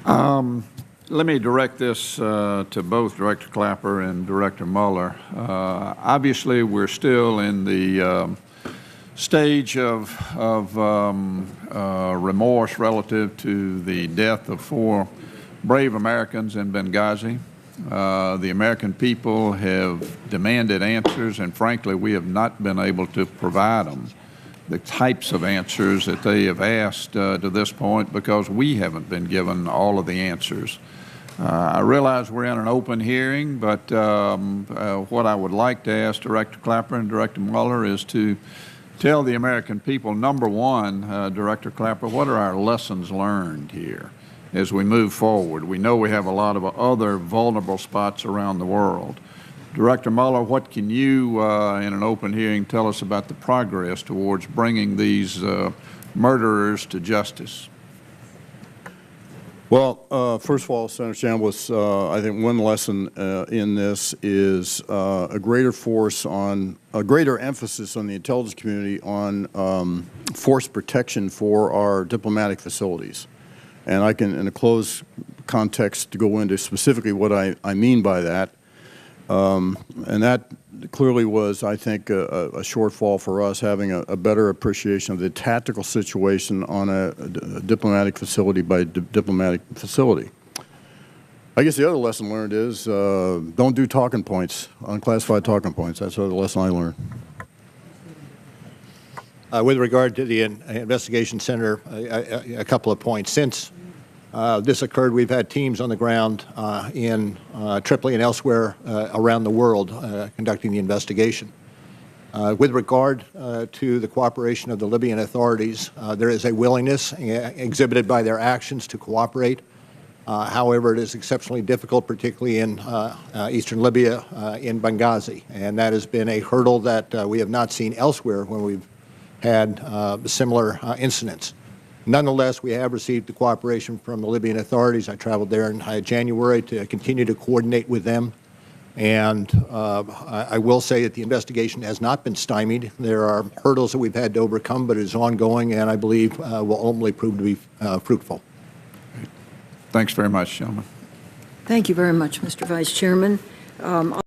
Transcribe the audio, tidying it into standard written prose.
Let me direct this to both Director Clapper and Director Mueller. Obviously, we're still in the stage of remorse relative to the death of 4 brave Americans in Benghazi. The American people have demanded answers, and frankly, we have not been able to provide them the types of answers that they have asked to this point because we haven't been given all of the answers. I realize we're in an open hearing, but what I would like to ask Director Clapper and Director Mueller is to tell the American people, number one, Director Clapper, what are our lessons learned here as we move forward? We know we have a lot of other vulnerable spots around the world. Director Mueller, what can you, in an open hearing, tell us about the progress towards bringing these murderers to justice? Well, first of all, Senator Chambliss, I think one lesson in this is a greater emphasis on the intelligence community on force protection for our diplomatic facilities. And I can, in a closed context, to go into specifically what I mean by that. And that clearly was, I think, a shortfall for us, having a better appreciation of the tactical situation on a diplomatic facility by diplomatic facility. I guess the other lesson learned is don't do talking points, unclassified talking points. That's the lesson I learned. With regard to the investigation center, a couple of points. Since this occurred, we've had teams on the ground in Tripoli and elsewhere around the world conducting the investigation. With regard to the cooperation of the Libyan authorities, there is a willingness exhibited by their actions to cooperate. However, it is exceptionally difficult, particularly in eastern Libya, in Benghazi, and that has been a hurdle that we have not seen elsewhere when we've had similar incidents. Nonetheless, we have received the cooperation from the Libyan authorities. I traveled there in January to continue to coordinate with them. And I will say that the investigation has not been stymied. There are hurdles that we've had to overcome, but it is ongoing and I believe will ultimately prove to be fruitful. Thanks very much, gentlemen. Thank you very much, Mr. Vice Chairman.